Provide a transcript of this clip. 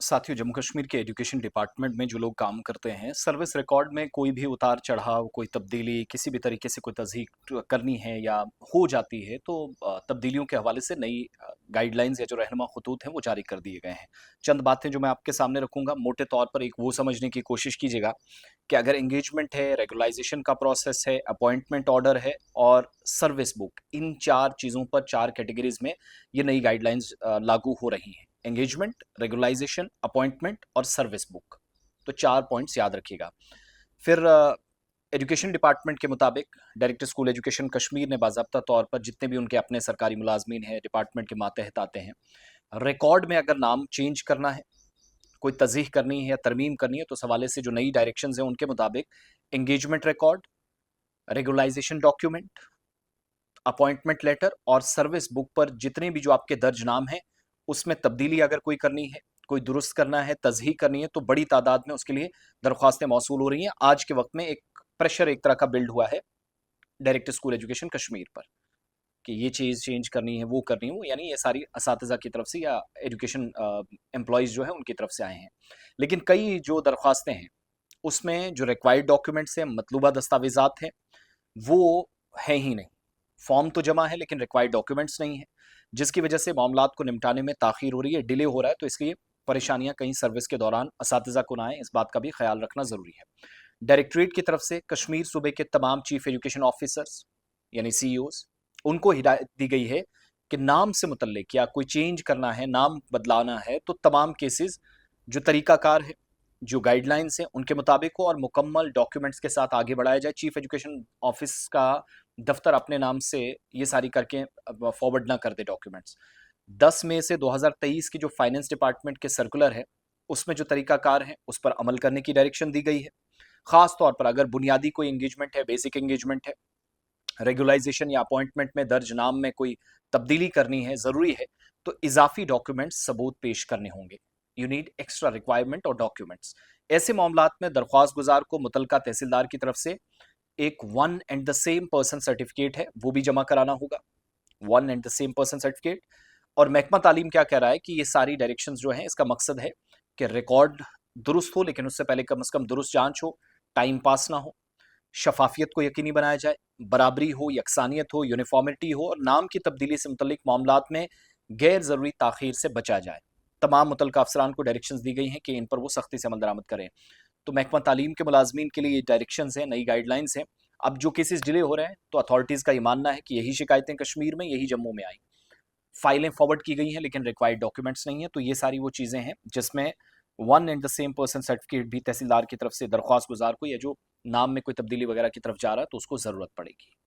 साथियों, जम्मू कश्मीर के education department में जो लोग काम करते हैं, सर्विस रिकॉर्ड में कोई भी उतार चढ़ाव, कोई तब्दीली, किसी भी तरीके से कोई तस्दीक करनी है या हो जाती है, तो तब्दीलियों के हवाले से नई गाइडलाइंस या जो रहनुमा खतूत हैं वो जारी कर दिए गए हैं। चंद बातें जो मैं आपके सामने रखूंगा, मोटे तौर पर एक वो समझने की कोशिश कीजिएगा कि अगर एंगेजमेंट है, रेगुलाइजेशन का प्रोसेस है, अपॉइंटमेंट ऑर्डर है और सर्विस बुक, इन चार चीज़ों पर, चार कैटेगरीज में ये नई गाइडलाइंस लागू हो रही हैं। एंगेजमेंट, रेगुलाइजेशन, अपॉइंटमेंट और सर्विस बुक, तो चार पॉइंट्स याद रखिएगा। फिर एजुकेशन डिपार्टमेंट के मुताबिक डायरेक्टर स्कूल एजुकेशन कश्मीर ने बाज़ाब्ता तौर पर जितने भी उनके अपने सरकारी मुलाजमीन हैं, डिपार्टमेंट के मातहत आते हैं, रिकॉर्ड में अगर नाम चेंज करना है, कोई तज़ीह करनी है या तरमीम करनी है, तो इस हवाले से जो नई डायरेक्शंस हैं उनके मुताबिक engagement record, regularisation document, appointment letter और सर्विस बुक पर जितने भी जो आपके दर्ज नाम हैं, उसमें तब्दीली अगर कोई करनी है, कोई दुरुस्त करना है, तज़हीह करनी है, तो बड़ी तादाद में उसके लिए दरख्वास्तें मौसूल हो रही हैं। आज के वक्त में एक प्रेशर एक तरह का बिल्ड हुआ है डायरेक्टर स्कूल एजुकेशन कश्मीर पर कि ये चीज़ चेंज करनी है, वो करनी है, वो यानी ये सारी असातिज़ा की तरफ से या एजुकेशन एम्प्लॉयज़ जो है उनकी तरफ से आए हैं। लेकिन कई जो दरख्वास्तें हैं उसमें जो रिक्वायर्ड डॉक्यूमेंट्स हैं, मतलूबा दस्तावेज़ात हैं, वो है ही नहीं। फॉर्म तो जमा है लेकिन रिक्वायर्ड डॉक्यूमेंट्स नहीं है, जिसकी वजह से मामलात को निपटाने में ताख़ीर हो रही है, डिले हो रहा है। तो इसलिए परेशानियां कहीं सर्विस के दौरान असातिज़ा को ना आए, इस बात का भी ख्याल रखना ज़रूरी है। डायरेक्टरेट की तरफ से कश्मीर सूबे के तमाम चीफ एजुकेशन ऑफिसर्स यानी CEOs, उनको हिदायत दी गई है कि नाम से मुतल्लिक या कोई चेंज करना है, नाम बदलाना है, तो तमाम केसेस जो तरीकाकार है, जो गाइडलाइंस हैं उनके मुताबिक हो और मुकम्मल डॉक्यूमेंट्स के साथ आगे बढ़ाया जाए। चीफ एजुकेशन ऑफिस का दफ्तर अपने नाम से ये सारी करके फॉरवर्ड ना कर दे डॉक्यूमेंट्स। 10 मई से 2023 की जो फाइनेंस डिपार्टमेंट के सर्कुलर है, उसमें जो तरीकाकार है उस पर अमल करने की डायरेक्शन दी गई है। खास तौर पर अगर बुनियादी कोई एंगेजमेंट है, बेसिक एंगेजमेंट है, रेगुलाइजेशन या अपॉइंटमेंट में दर्ज नाम में कोई तब्दीली करनी है, ज़रूरी है, तो इजाफी डॉक्यूमेंट्स सबूत पेश करने होंगे। यू नीड एक्स्ट्रा रिक्वायरमेंट और डॉक्यूमेंट्स। ऐसे मामलात में दरख्वास्त गुजार को मुतलका तहसीलदार की तरफ से एक one and the same person certificate है, वो भी जमा कराना होगा, one and the same person certificate. और महकमा तालीम क्या कह रहा है कि ये सारी डायरेक्शंस जो हैं, इसका मकसद है कि रिकॉर्ड दुरुस्त हो, लेकिन उससे पहले कम से कम दुरुस्त जांच हो, टाइम पास ना हो, शफाफियत को यकीनी बनाया जाए, बराबरी हो, यकसानियत हो, यूनिफॉर्मिटी हो और नाम की तब्दीली से मुतल्लिक मामलात में गैर ज़रूरी ताख़ीर से बचा जाए। तमाम मुतल्लिका अफसरान को डायरेक्शंस दी गई हैं कि इन पर वो सख्ती से अमल दरामद करें। तो महकमा तालीम के मुलाजमीन के लिए ये डायरेक्शंस हैं, नई गाइडलाइंस हैं। अब जो केसेस डिले हो रहे हैं, तो अथॉरिटीज़ का ये मानना है कि यही शिकायतें कश्मीर में, यही जम्मू में आई, फाइलें फॉरवर्ड की गई हैं लेकिन रिक्वायर्ड डॉक्यूमेंट्स नहीं है। तो ये सारी वो चीज़ें हैं जिसमें one and the same person certificate भी तहसीलदार की तरफ से दरख्वास्त गुजार को या जो नाम में कोई तब्दीली वगैरह की तरफ जा रहा है तो उसको ज़रूरत पड़ेगी।